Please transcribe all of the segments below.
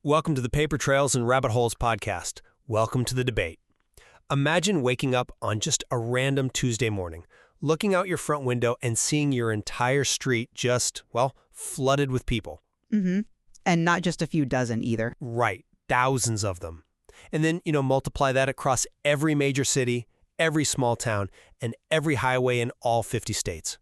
Welcome to the Paper Trails and Rabbit Holes podcast. Welcome to the debate. Imagine waking up on just a random Tuesday morning, looking out your front window and seeing your entire street just, flooded with people. Mm-hmm. And not just a few dozen either. Right. Thousands of them. And then, multiply that across every major city, every small town, and every highway in all 50 states.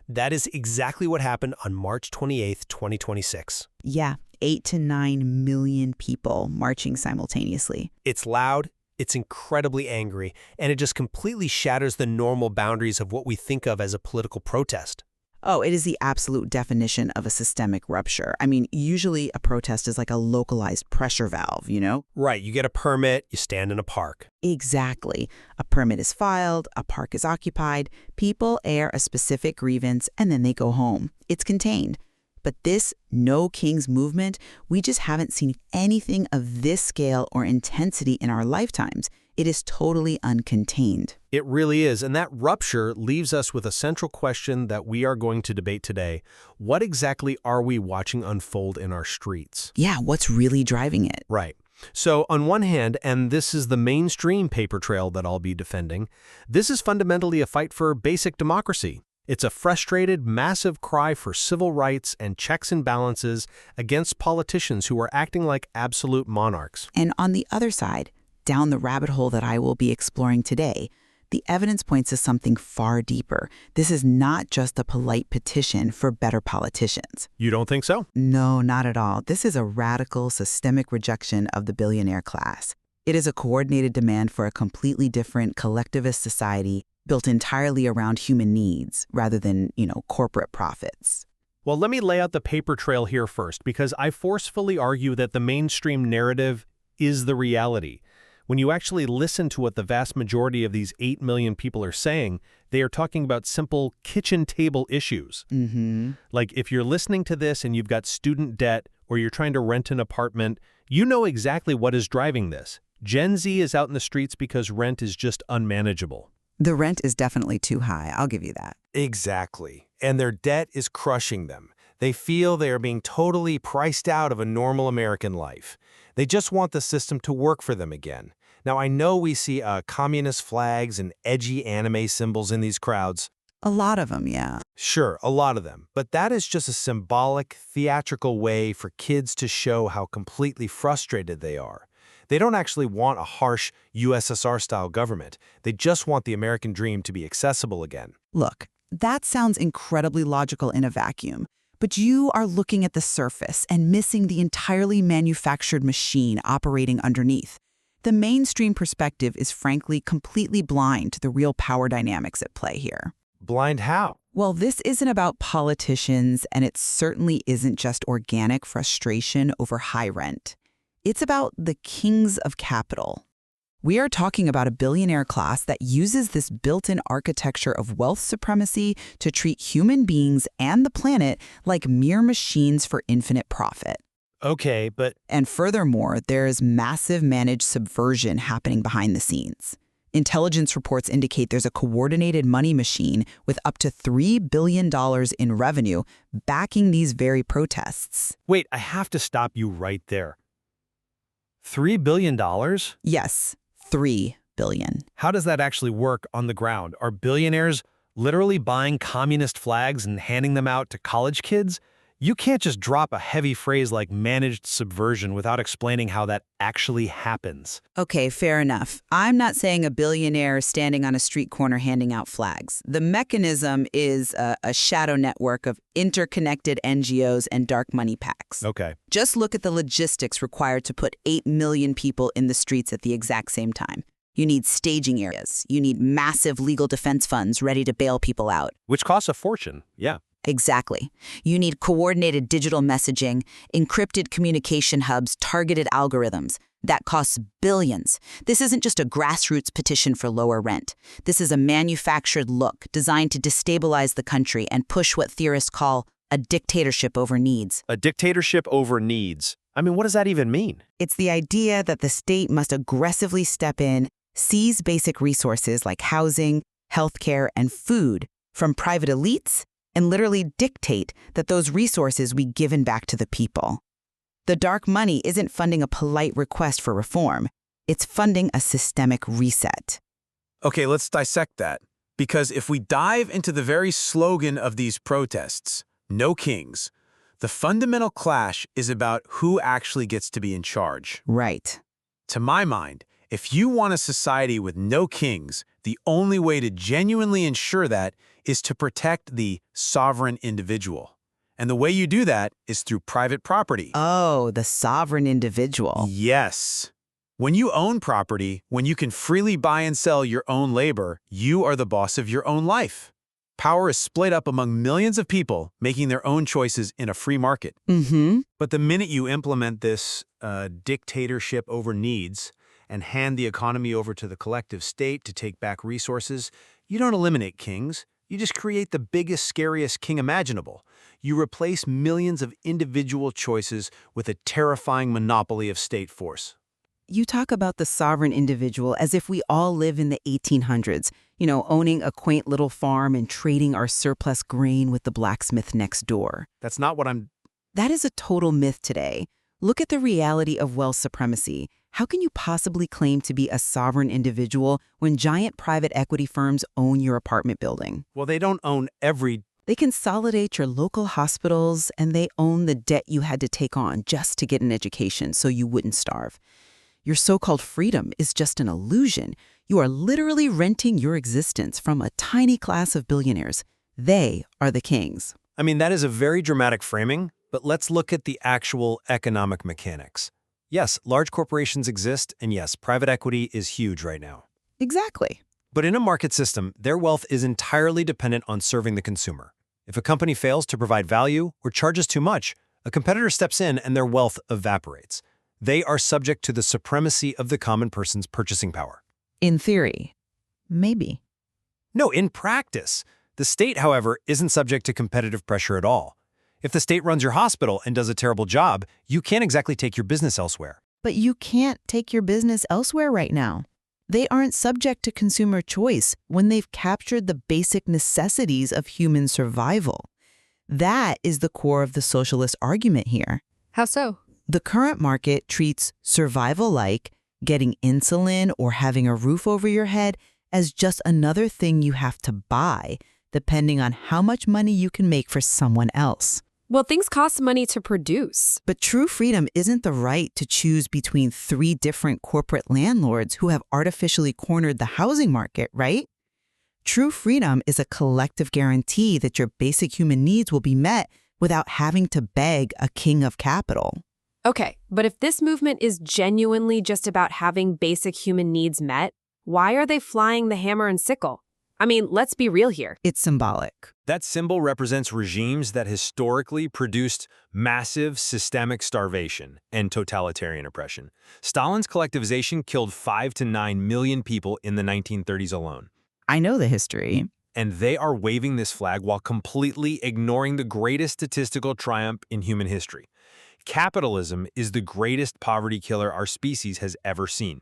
That is exactly what happened on March 28th, 2026. Yeah, 8 to 9 million people marching simultaneously. It's loud, it's incredibly angry, and it just completely shatters the normal boundaries of what we think of as a political protest. Oh, it is the absolute definition of a systemic rupture. I mean, usually a protest is like a localized pressure valve, Right, you get a permit, you stand in a park. Exactly. A permit is filed, a park is occupied, people air a specific grievance, and then they go home. It's contained. But this No Kings movement, we just haven't seen anything of this scale or intensity in our lifetimes. It is totally uncontained. It really is, and that rupture leaves us with a central question that we are going to debate today. What exactly are we watching unfold in our streets? Yeah, what's really driving it? Right. So on one hand, and this is the mainstream paper trail that I'll be defending, this is fundamentally a fight for basic democracy. It's a frustrated, massive cry for civil rights and checks and balances against politicians who are acting like absolute monarchs. And on the other side, down the rabbit hole that I will be exploring today, the evidence points to something far deeper. This is not just a polite petition for better politicians. You don't think so? No, not at all. This is a radical, systemic rejection of the billionaire class. It is a coordinated demand for a completely different collectivist society built entirely around human needs rather than, corporate profits. Well, let me lay out the paper trail here first, because I forcefully argue that the mainstream narrative is the reality. When you actually listen to what the vast majority of these 8 million people are saying, they are talking about simple kitchen table issues. Mm-hmm. Like if you're listening to this and you've got student debt or you're trying to rent an apartment, you know exactly what is driving this. Gen Z is out in the streets because rent is just unmanageable. The rent is definitely too high, I'll give you that. Exactly. And their debt is crushing them. They feel they are being totally priced out of a normal American life. They just want the system to work for them again. Now, I know we see communist flags and edgy anime symbols in these crowds. A lot of them, yeah. Sure, a lot of them. But that is just a symbolic, theatrical way for kids to show how completely frustrated they are. They don't actually want a harsh USSR-style government. They just want the American dream to be accessible again. Look, that sounds incredibly logical in a vacuum. But you are looking at the surface and missing the entirely manufactured machine operating underneath. The mainstream perspective is frankly completely blind to the real power dynamics at play here. Blind how? Well, this isn't about politicians, and it certainly isn't just organic frustration over high rent. It's about the kings of capital. We are talking about a billionaire class that uses this built-in architecture of wealth supremacy to treat human beings and the planet like mere machines for infinite profit. Okay, but... And furthermore, there's massive managed subversion happening behind the scenes. Intelligence reports indicate there's a coordinated money machine with up to $3 billion in revenue backing these very protests. Wait, I have to stop you right there. $3 billion? Yes. $3 billion. How does that actually work on the ground? Are billionaires literally buying communist flags and handing them out to college kids? You can't just drop a heavy phrase like managed subversion without explaining how that actually happens. Okay, fair enough. I'm not saying a billionaire is standing on a street corner handing out flags. The mechanism is a shadow network of interconnected NGOs and dark money PACs. Okay. Just look at the logistics required to put 8 million people in the streets at the exact same time. You need staging areas. You need massive legal defense funds ready to bail people out. Which costs a fortune, yeah. Exactly. You need coordinated digital messaging, encrypted communication hubs, targeted algorithms. That costs billions. This isn't just a grassroots petition for lower rent. This is a manufactured look designed to destabilize the country and push what theorists call a dictatorship over needs. A dictatorship over needs. I mean, what does that even mean? It's the idea that the state must aggressively step in, seize basic resources like housing, healthcare, and food from private elites, and literally dictate that those resources be given back to the people. The dark money isn't funding a polite request for reform. It's funding a systemic reset. Okay, let's dissect that. Because if we dive into the very slogan of these protests, no kings, the fundamental clash is about who actually gets to be in charge. Right. To my mind, if you want a society with no kings, the only way to genuinely ensure that is to protect the sovereign individual. And the way you do that is through private property. Oh, the sovereign individual. Yes. When you own property, when you can freely buy and sell your own labor, you are the boss of your own life. Power is split up among millions of people making their own choices in a free market. But the minute you implement this dictatorship over needs and hand the economy over to the collective state to take back resources, you don't eliminate kings. You just create the biggest, scariest king imaginable. You replace millions of individual choices with a terrifying monopoly of state force. You talk about the sovereign individual as if we all live in the 1800s, owning a quaint little farm and trading our surplus grain with the blacksmith next door. That's not what I'm... That is a total myth today. Look at the reality of wealth supremacy. How can you possibly claim to be a sovereign individual when giant private equity firms own your apartment building? Well, they don't own every... They consolidate your local hospitals, and they own the debt you had to take on just to get an education so you wouldn't starve. Your so-called freedom is just an illusion. You are literally renting your existence from a tiny class of billionaires. They are the kings. I mean, that is a very dramatic framing, but let's look at the actual economic mechanics. Yes, large corporations exist, and yes, private equity is huge right now. Exactly. But in a market system, their wealth is entirely dependent on serving the consumer. If a company fails to provide value or charges too much, a competitor steps in and their wealth evaporates. They are subject to the supremacy of the common person's purchasing power. In theory. Maybe. No, in practice. The state, however, isn't subject to competitive pressure at all. If the state runs your hospital and does a terrible job, you can't exactly take your business elsewhere. But you can't take your business elsewhere right now. They aren't subject to consumer choice when they've captured the basic necessities of human survival. That is the core of the socialist argument here. How so? The current market treats survival like getting insulin or having a roof over your head as just another thing you have to buy, depending on how much money you can make for someone else. Well, things cost money to produce. But true freedom isn't the right to choose between 3 different corporate landlords who have artificially cornered the housing market, right? True freedom is a collective guarantee that your basic human needs will be met without having to beg a king of capital. Okay, but if this movement is genuinely just about having basic human needs met, why are they flying the hammer and sickle? I mean, let's be real here. It's symbolic. That symbol represents regimes that historically produced massive systemic starvation and totalitarian oppression. Stalin's collectivization killed 5 to 9 million people in the 1930s alone. I know the history. And they are waving this flag while completely ignoring the greatest statistical triumph in human history. Capitalism is the greatest poverty killer our species has ever seen.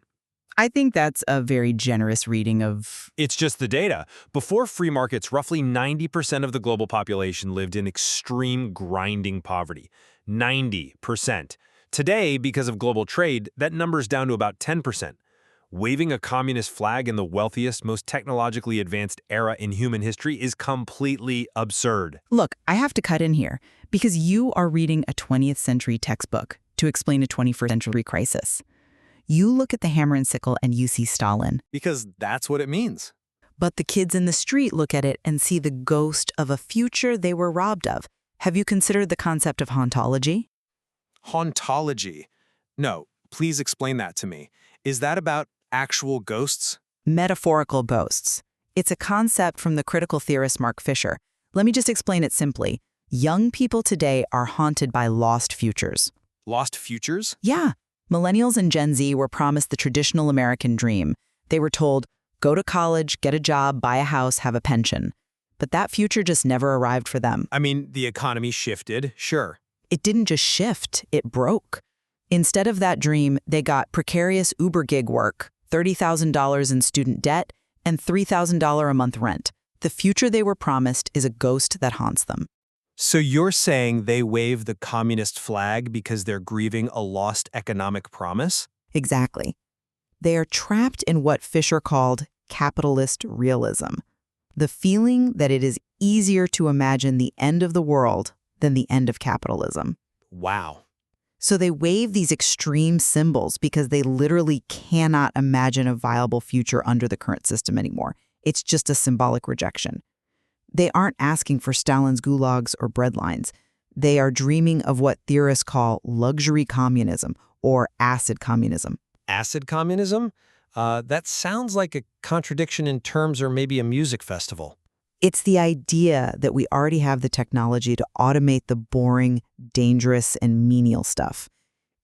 I think that's a very generous reading of... It's just the data. Before free markets, roughly 90% of the global population lived in extreme grinding poverty. 90%. Today, because of global trade, that number's down to about 10%. Waving a communist flag in the wealthiest, most technologically advanced era in human history is completely absurd. Look, I have to cut in here because you are reading a 20th century textbook to explain a 21st century crisis. You look at the hammer and sickle and you see Stalin. Because that's what it means. But the kids in the street look at it and see the ghost of a future they were robbed of. Have you considered the concept of hauntology? Hauntology? No, please explain that to me. Is that about actual ghosts? Metaphorical ghosts. It's a concept from the critical theorist Mark Fisher. Let me just explain it simply. Young people today are haunted by lost futures. Lost futures? Yeah. Millennials and Gen Z were promised the traditional American dream. They were told, go to college, get a job, buy a house, have a pension. But that future just never arrived for them. I mean, the economy shifted, sure. It didn't just shift, it broke. Instead of that dream, they got precarious Uber gig work, $30,000 in student debt, and $3,000 a month rent. The future they were promised is a ghost that haunts them. So you're saying they wave the communist flag because they're grieving a lost economic promise? Exactly. They are trapped in what Fisher called capitalist realism, the feeling that it is easier to imagine the end of the world than the end of capitalism. Wow. So they wave these extreme symbols because they literally cannot imagine a viable future under the current system anymore. It's just a symbolic rejection. They aren't asking for Stalin's gulags or breadlines. They are dreaming of what theorists call luxury communism or acid communism. Acid communism? That sounds like a contradiction in terms or maybe a music festival. It's the idea that we already have the technology to automate the boring, dangerous, and menial stuff.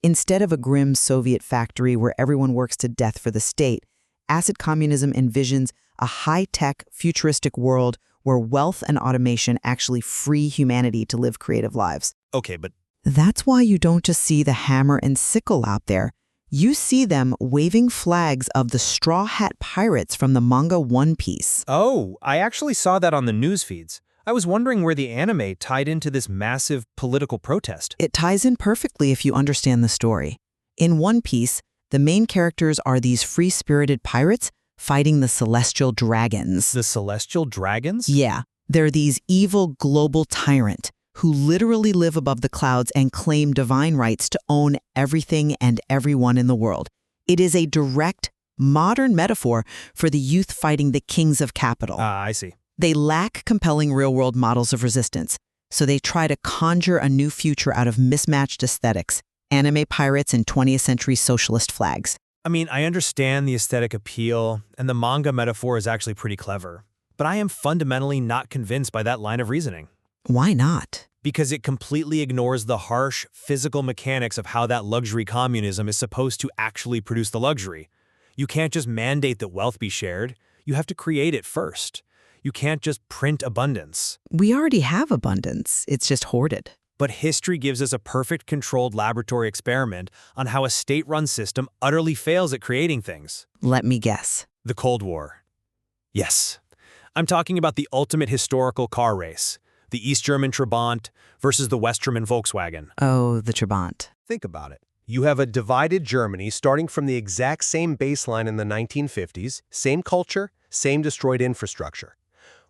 Instead of a grim Soviet factory where everyone works to death for the state, acid communism envisions a high-tech, futuristic world where wealth and automation actually free humanity to live creative lives. Okay, but That's why you don't just see the hammer and sickle out there. You see them waving flags of the Straw Hat Pirates from the manga One Piece. oh, I actually saw that on the news feeds. I was wondering where the anime tied into this massive political protest. It ties in perfectly if you understand the story. In One Piece, the main characters are these free-spirited pirates fighting the celestial dragons. The celestial dragons? Yeah, they're these evil global tyrant who literally live above the clouds and claim divine rights to own everything and everyone in the world. It is a direct, modern metaphor for the youth fighting the kings of capital. I see. They lack compelling real-world models of resistance, so they try to conjure a new future out of mismatched aesthetics, anime pirates and 20th century socialist flags. I mean, I understand the aesthetic appeal, and the manga metaphor is actually pretty clever. But I am fundamentally not convinced by that line of reasoning. Why not? Because it completely ignores the harsh physical mechanics of how that luxury communism is supposed to actually produce the luxury. You can't just mandate that wealth be shared. You have to create it first. You can't just print abundance. We already have abundance. It's just hoarded. But history gives us a perfect controlled laboratory experiment on how a state-run system utterly fails at creating things. Let me guess. The Cold War. Yes. I'm talking about the ultimate historical car race. The East German Trabant versus the West German Volkswagen. Oh, the Trabant. Think about it. You have a divided Germany starting from the exact same baseline in the 1950s, same culture, same destroyed infrastructure.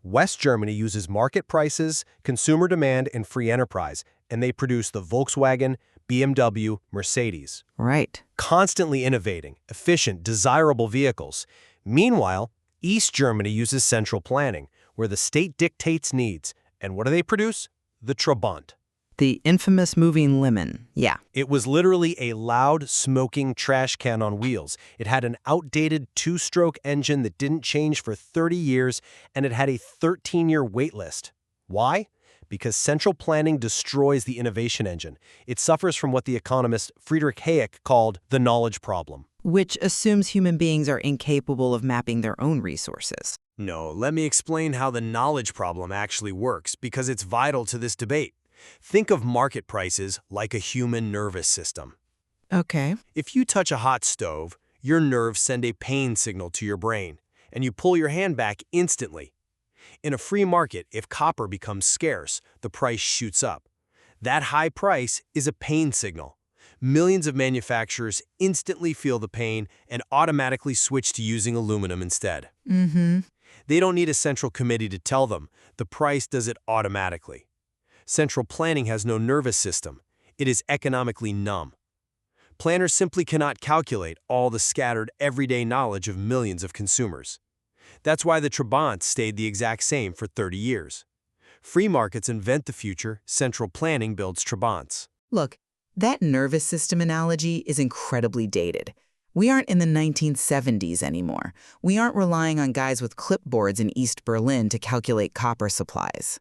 West Germany uses market prices, consumer demand, and free enterprise, and they produce the Volkswagen, BMW, Mercedes. Right. Constantly innovating, efficient, desirable vehicles. Meanwhile, East Germany uses central planning, where the state dictates needs. And what do they produce? The Trabant. The infamous moving lemon. Yeah. It was literally a loud, smoking trash can on wheels. It had an outdated two-stroke engine that didn't change for 30 years, and it had a 13-year wait list. Why? Because central planning destroys the innovation engine. It suffers from what the economist Friedrich Hayek called the knowledge problem. Which assumes human beings are incapable of mapping their own resources. No, let me explain how the knowledge problem actually works, because it's vital to this debate. Think of market prices like a human nervous system. Okay. If you touch a hot stove, your nerves send a pain signal to your brain, and you pull your hand back instantly. In a free market, if copper becomes scarce, the price shoots up. That high price is a pain signal. Millions of manufacturers instantly feel the pain and automatically switch to using aluminum instead. They don't need a central committee to tell them. The price does it automatically. Central planning has no nervous system. It is economically numb. Planners simply cannot calculate all the scattered everyday knowledge of millions of consumers. That's why the Trabant stayed the exact same for 30 years. Free markets invent the future, central planning builds Trabants. Look, that nervous system analogy is incredibly dated. We aren't in the 1970s anymore. We aren't relying on guys with clipboards in East Berlin to calculate copper supplies.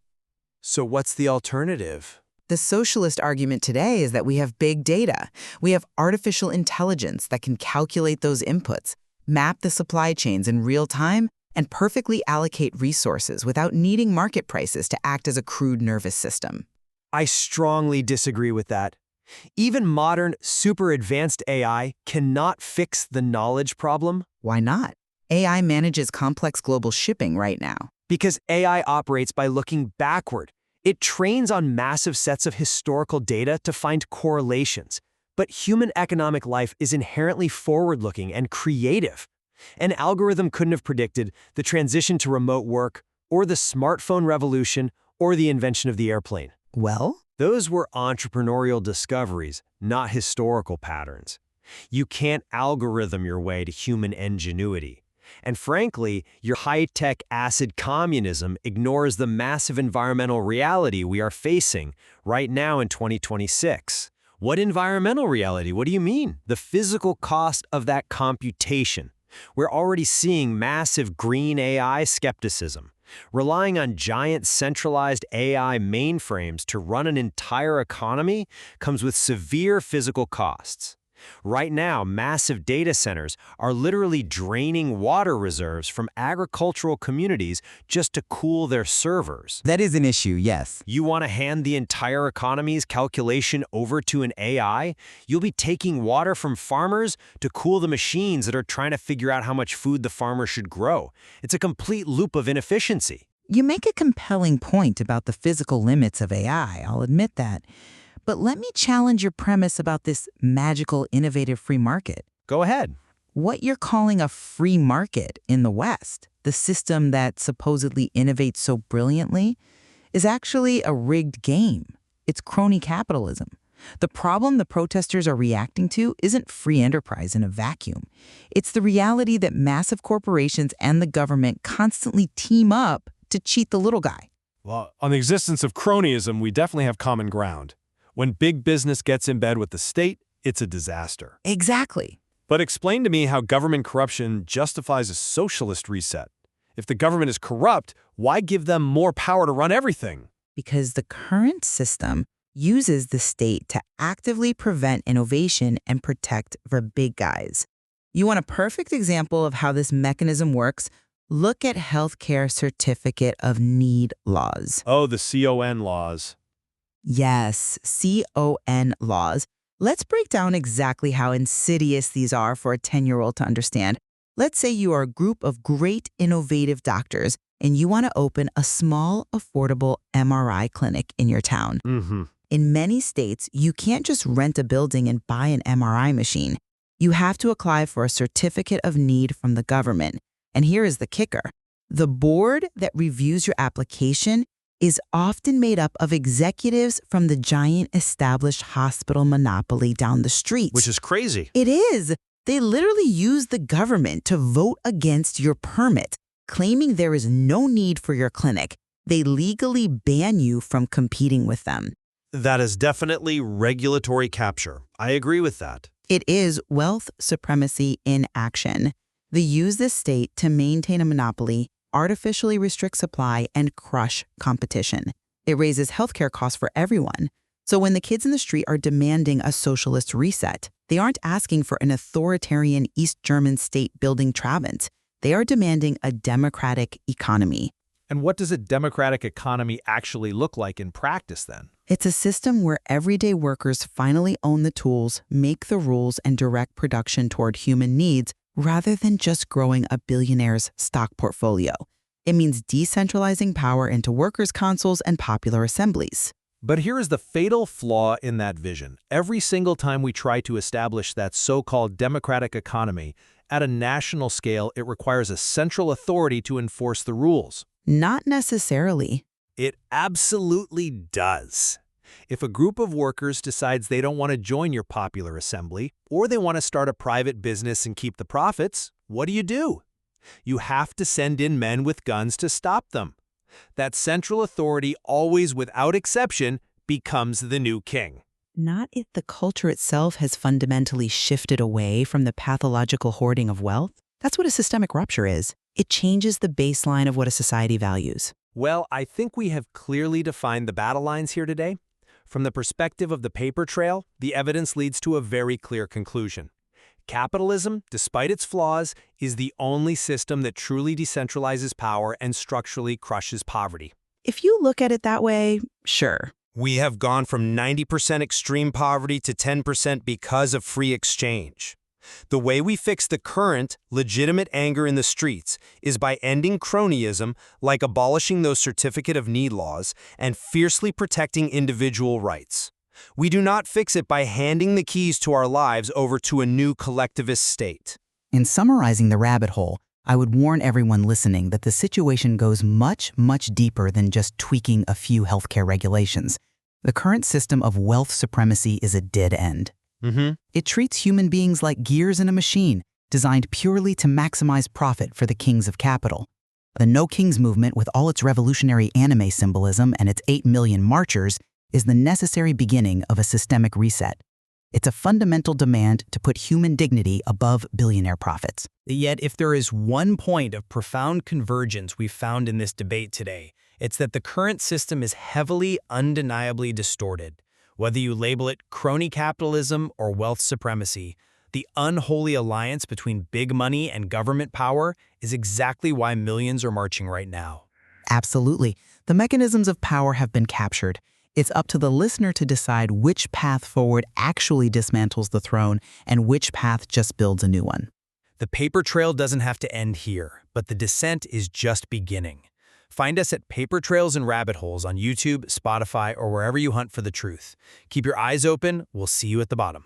So what's the alternative? The socialist argument today is that we have big data. We have artificial intelligence that can calculate those inputs, map the supply chains in real time, and perfectly allocate resources without needing market prices to act as a crude nervous system. I strongly disagree with that. Even modern, super advanced AI cannot fix the knowledge problem. Why not? AI manages complex global shipping right now. Because AI operates by looking backward. It trains on massive sets of historical data to find correlations. But human economic life is inherently forward-looking and creative. An algorithm couldn't have predicted the transition to remote work, or the smartphone revolution, or the invention of the airplane. Well, Those were entrepreneurial discoveries, not historical patterns. You can't algorithm your way to human ingenuity. And frankly, your high-tech acid communism ignores the massive environmental reality we are facing right now in 2026. What environmental reality? What do you mean? The physical cost of that computation. We're already seeing massive green AI skepticism. Relying on giant centralized AI mainframes to run an entire economy comes with severe physical costs. Right now, massive data centers are literally draining water reserves from agricultural communities just to cool their servers. that is an issue, yes. You want to hand the entire economy's calculation over to an AI? You'll be taking water from farmers to cool the machines that are trying to figure out how much food the farmer should grow. It's a complete loop of inefficiency. You make a compelling point about the physical limits of AI, I'll admit that. But let me challenge your premise about this magical, innovative free market. Go ahead. What you're calling a free market in the West, the system that supposedly innovates so brilliantly, is actually a rigged game. It's crony capitalism. The problem the protesters are reacting to isn't free enterprise in a vacuum. It's the reality that massive corporations and the government constantly team up to cheat the little guy. Well, on the existence of cronyism, we definitely have common ground. When big business gets in bed with the state, it's a disaster. Exactly. But explain to me how government corruption justifies a socialist reset. If the government is corrupt, why give them more power to run everything? Because the current system uses the state to actively prevent innovation and protect the big guys. You want a perfect example of how this mechanism works? Look at healthcare certificate of need laws. Oh, the CON laws. Yes, CON laws. Let's break down exactly how insidious these are for a 10-year-old to understand. Let's say you are a group of great innovative doctors and you want to open a small, affordable MRI clinic in your town. In many states, you can't just rent a building and buy an MRI machine. You have to apply for a certificate of need from the government. And here is the kicker. The board that reviews your application is often made up of executives from the giant established hospital monopoly down the street. Which is crazy. It is. They literally use the government to vote against your permit, claiming there is no need for your clinic. They legally ban you from competing with them. That is definitely regulatory capture. I agree with that. It is wealth supremacy in action. They use the state to maintain a monopoly, artificially restrict supply, and crush competition. It raises healthcare costs for everyone. So when the kids in the street are demanding a socialist reset, they aren't asking for an authoritarian East German state building Trabant. They are demanding a democratic economy. And what does a democratic economy actually look like in practice then? It's a system where everyday workers finally own the tools, make the rules, and direct production toward human needs rather than just growing a billionaire's stock portfolio. It means decentralizing power into workers' councils and popular assemblies. But here is the fatal flaw in that vision. Every single time we try to establish that so-called democratic economy, at a national scale, it requires a central authority to enforce the rules. Not necessarily. It absolutely does. If a group of workers decides they don't want to join your popular assembly, or they want to start a private business and keep the profits, what do? You have to send in men with guns to stop them. That central authority, always without exception, becomes the new king. Not if the culture itself has fundamentally shifted away from the pathological hoarding of wealth. That's what a systemic rupture is. It changes the baseline of what a society values. Well, I think we have clearly defined the battle lines here today. From the perspective of the paper trail, the evidence leads to a very clear conclusion. Capitalism, despite its flaws, is the only system that truly decentralizes power and structurally crushes poverty. If you look at it that way, sure. We have gone from 90% extreme poverty to 10% because of free exchange. The way we fix the current, legitimate anger in the streets is by ending cronyism, like abolishing those certificate of need laws, and fiercely protecting individual rights. We do not fix it by handing the keys to our lives over to a new collectivist state. In summarizing the rabbit hole, I would warn everyone listening that the situation goes much, much deeper than just tweaking a few healthcare regulations. The current system of wealth supremacy is a dead end. It treats human beings like gears in a machine, designed purely to maximize profit for the kings of capital. The No Kings movement, with all its revolutionary anime symbolism and its 8 million marchers, is the necessary beginning of a systemic reset. It's a fundamental demand to put human dignity above billionaire profits. Yet, if there is one point of profound convergence we've found in this debate today, it's that the current system is heavily, undeniably distorted. Whether you label it crony capitalism or wealth supremacy, the unholy alliance between big money and government power is exactly why millions are marching right now. Absolutely. The mechanisms of power have been captured. It's up to the listener to decide which path forward actually dismantles the throne and which path just builds a new one. The paper trail doesn't have to end here, but the descent is just beginning. Find us at PaperTrails&RabbitHoles on YouTube, Spotify, or wherever you hunt for the truth. Keep your eyes open. We'll see you at the bottom.